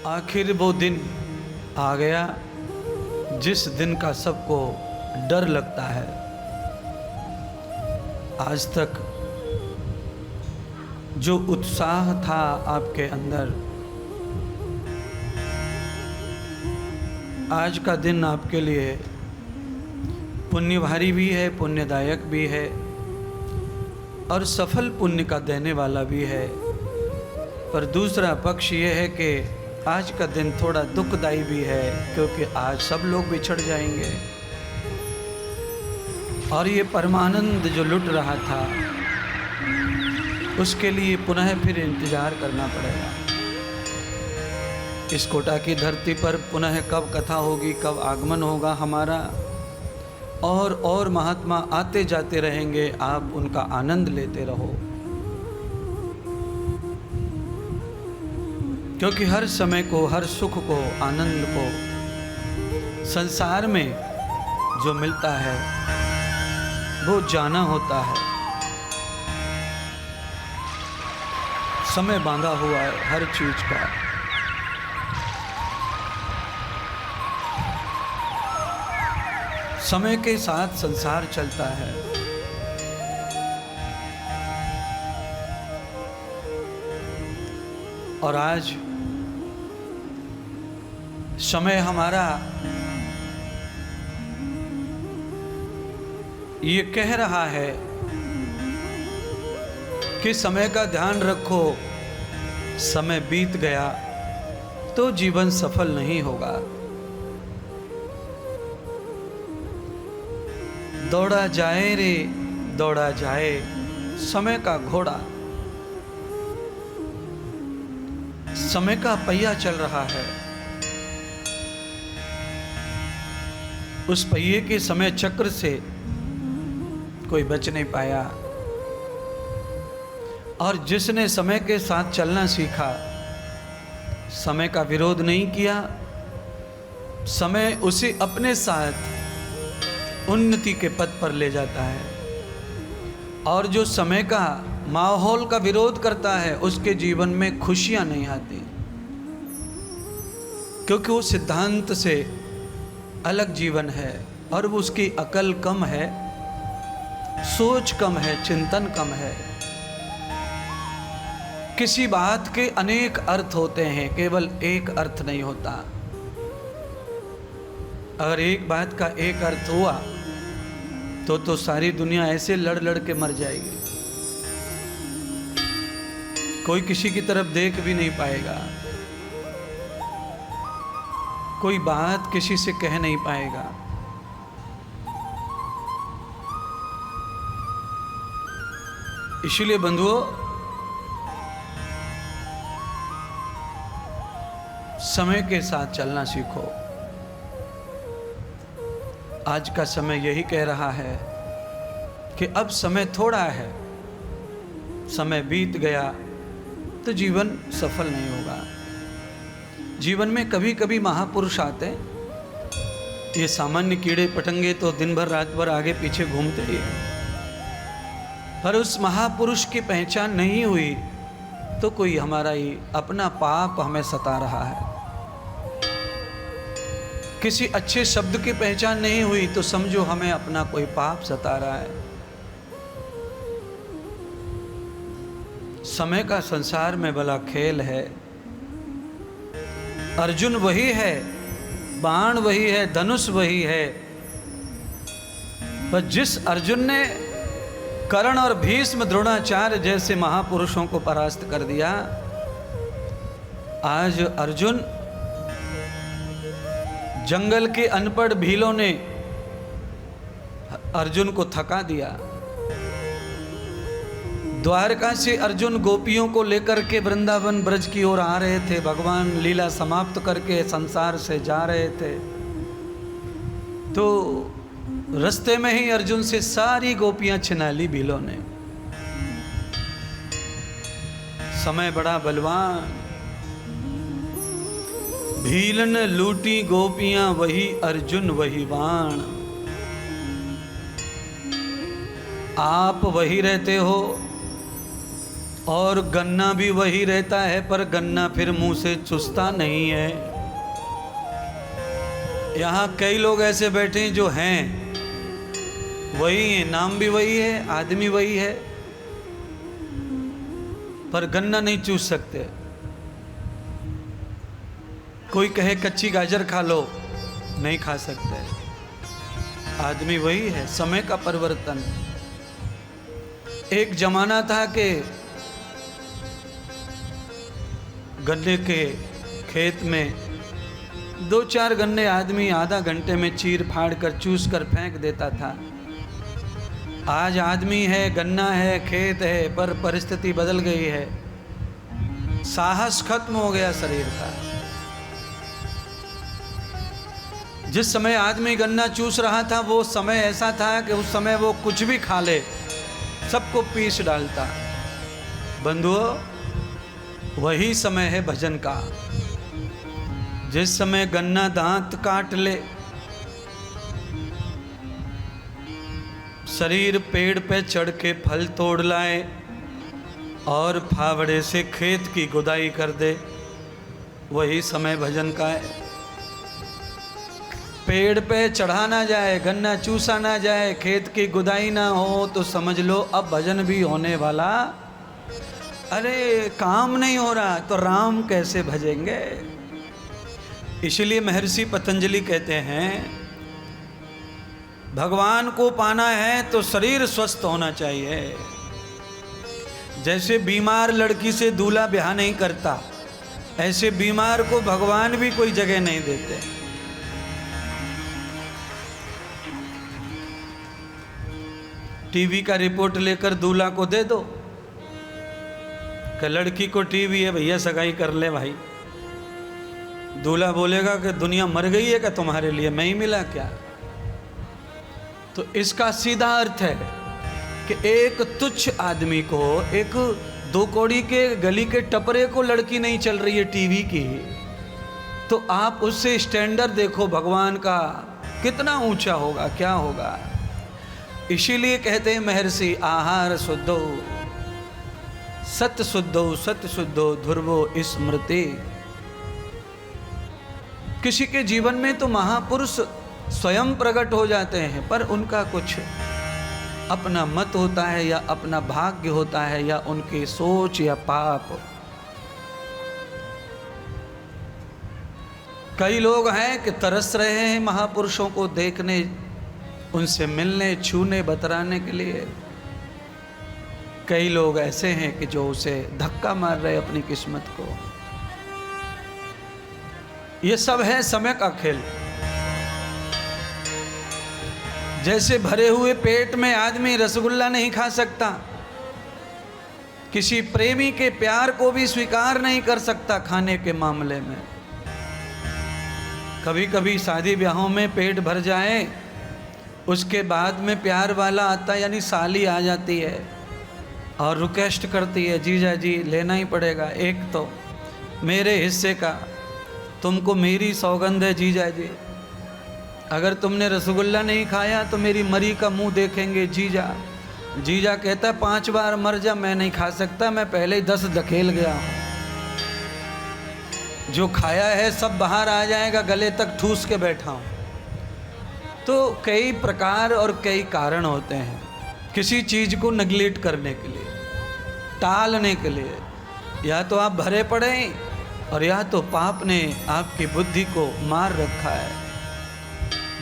आखिर वो दिन आ गया जिस दिन का सबको डर लगता है। आज तक जो उत्साह था आपके अंदर, आज का दिन आपके लिए पुण्यभारी भी है, पुण्यदायक भी है और सफल पुण्य का देने वाला भी है। पर दूसरा पक्ष ये है कि आज का दिन थोड़ा दुखदाई भी है, क्योंकि आज सब लोग बिछड़ जाएंगे और ये परमानंद जो लुट रहा था उसके लिए पुनः फिर इंतजार करना पड़ेगा। इस कोटा की धरती पर पुनः कब कथा होगी, कब आगमन होगा हमारा, और महात्मा आते जाते रहेंगे, आप उनका आनंद लेते रहो। क्योंकि हर समय को, हर सुख को, आनंद को संसार में जो मिलता है वो जाना होता है। समय बांधा हुआ है हर चीज का। समय के साथ संसार चलता है। और आज समय हमारा ये कह रहा है कि समय का ध्यान रखो, समय बीत गया तो जीवन सफल नहीं होगा। दौड़ा जाए रे दौड़ा जाए समय का घोड़ा, समय का पहिया चल रहा है। उस पहिए के समय चक्र से कोई बच नहीं पाया। और जिसने समय के साथ चलना सीखा, समय का विरोध नहीं किया, समय उसे अपने साथ उन्नति के पथ पर ले जाता है। और जो समय का, माहौल का विरोध करता है, उसके जीवन में खुशियां नहीं आती, क्योंकि वो सिद्धांत से अलग जीवन है और वो उसकी अकल कम है, सोच कम है, चिंतन कम है। किसी बात के अनेक अर्थ होते हैं, केवल एक अर्थ नहीं होता। अगर एक बात का एक अर्थ हुआ तो सारी दुनिया ऐसे लड़ लड़ के मर जाएगी। कोई किसी की तरफ देख भी नहीं पाएगा, कोई बात किसी से कह नहीं पाएगा। इसलिए बंधुओं, समय के साथ चलना सीखो। आज का समय यही कह रहा है कि अब समय थोड़ा है, समय बीत गया तो जीवन सफल नहीं होगा। जीवन में कभी कभी महापुरुष आते हैं। ये सामान्य कीड़े पतंगे तो दिन भर रात भर आगे पीछे घूमते ही, पर उस महापुरुष की पहचान नहीं हुई तो कोई हमारा ही अपना पाप हमें सता रहा है। किसी अच्छे शब्द की पहचान नहीं हुई तो समझो हमें अपना कोई पाप सता रहा है। समय का संसार में बड़ा खेल है। अर्जुन वही है, बाण वही है, धनुष वही है, पर जिस अर्जुन ने कर्ण और भीष्म, द्रोणाचार्य जैसे महापुरुषों को परास्त कर दिया, आज अर्जुन, जंगल के अनपढ़ भीलों ने अर्जुन को थका दिया। द्वारका से अर्जुन गोपियों को लेकर के वृंदावन ब्रज की ओर आ रहे थे। भगवान लीला समाप्त करके संसार से जा रहे थे, तो रास्ते में ही अर्जुन से सारी गोपियां छिना ली भीलों ने। समय बड़ा बलवान। भीलन लूटी गोपियां, वही अर्जुन वही बाण। आप वही रहते हो और गन्ना भी वही रहता है, पर गन्ना फिर मुंह से चुसता नहीं है। यहाँ कई लोग ऐसे बैठे हैं जो हैं वही है, नाम भी वही है, आदमी वही है, पर गन्ना नहीं चूस सकते। कोई कहे कच्ची गाजर खा लो, नहीं खा सकते। आदमी वही है, समय का परिवर्तन। एक जमाना था कि गन्ने के खेत में 2-4 गन्ने आदमी आधा घंटे में चीर फाड़ कर चूस कर फेंक देता था। आज आदमी है, गन्ना है, खेत है, पर परिस्थिति बदल गई है। साहस खत्म हो गया शरीर का। जिस समय आदमी गन्ना चूस रहा था वो समय ऐसा था कि उस समय वो कुछ भी खा ले, सबको पीस डालता। बंधुओं, वही समय है भजन का। जिस समय गन्ना दांत काट ले, शरीर पेड़ पे चढ़ के फल तोड़ लाए और फावड़े से खेत की गुदाई कर दे, वही समय भजन का है। पेड़ पे चढ़ा ना जाए, गन्ना चूसा ना जाए, खेत की गुदाई ना हो, तो समझ लो अब भजन भी होने वाला। अरे काम नहीं हो रहा तो राम कैसे भजेंगे? इसलिए महर्षि पतंजलि कहते हैं, भगवान को पाना है तो शरीर स्वस्थ होना चाहिए। जैसे बीमार लड़की से दूल्हा ब्याह नहीं करता, ऐसे बीमार को भगवान भी कोई जगह नहीं देते। टीवी का रिपोर्ट लेकर दूल्हा को दे दो कि लड़की को टीवी है भैया, सगाई कर ले भाई। दूल्हा बोलेगा कि दुनिया मर गई है क्या तुम्हारे लिए, मैं ही मिला क्या? तो इसका सीधा अर्थ है कि एक तुच्छ आदमी को, एक 2 कौड़ी के गली के टपरे को लड़की नहीं चल रही है टीवी की, तो आप उससे स्टैंडर्ड देखो भगवान का कितना ऊंचा होगा, क्या होगा। इसीलिए कहते हैं महर्षि, आहार शुद्धो सत्य शुद्धो सत्य शुद्धो ध्रुवो स्मृति। किसी के जीवन में तो महापुरुष स्वयं प्रकट हो जाते हैं, पर उनका कुछ अपना मत होता है या अपना भाग्य होता है या उनकी सोच या पाप। कई लोग हैं कि तरस रहे हैं महापुरुषों को देखने, उनसे मिलने, छूने, बतराने के लिए। कई लोग ऐसे हैं कि जो उसे धक्का मार रहे अपनी किस्मत को। ये सब है समय का खेल। जैसे भरे हुए पेट में आदमी रसगुल्ला नहीं खा सकता, किसी प्रेमी के प्यार को भी स्वीकार नहीं कर सकता खाने के मामले में। कभी कभी शादी ब्याहों में पेट भर जाए, उसके बाद में प्यार वाला आता, यानी साली आ जाती है और रिक्वेस्ट करती है, जीजा जी लेना ही पड़ेगा, एक तो मेरे हिस्से का, तुमको मेरी सौगंध है जीजा जी, अगर तुमने रसगुल्ला नहीं खाया तो मेरी मरी का मुंह देखेंगे जीजा। जीजा कहता 5 बार मर जा, मैं नहीं खा सकता, मैं पहले ही 10 धकेल गया हूँ। जो खाया है सब बाहर आ जाएगा, गले तक ठूस के बैठा हूँ। तो कई प्रकार और कई कारण होते हैं किसी चीज़ को नेगलेक्ट करने के लिए, टालने के लिए। या तो आप भरे पड़े और या तो पाप ने आपकी बुद्धि को मार रखा है,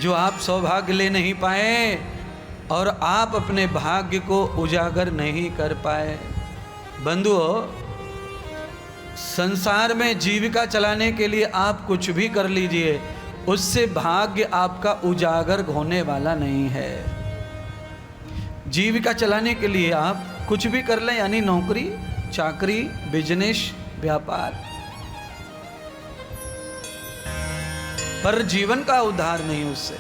जो आप सौभाग्य ले नहीं पाए और आप अपने भाग्य को उजागर नहीं कर पाए। बंधुओं, संसार में जीविका चलाने के लिए आप कुछ भी कर लीजिए, उससे भाग्य आपका उजागर होने वाला नहीं है। जीविका चलाने के लिए आप कुछ भी कर लें, यानी नौकरी, चाकरी, बिजनेस, व्यापार, पर जीवन का उद्धार नहीं उससे।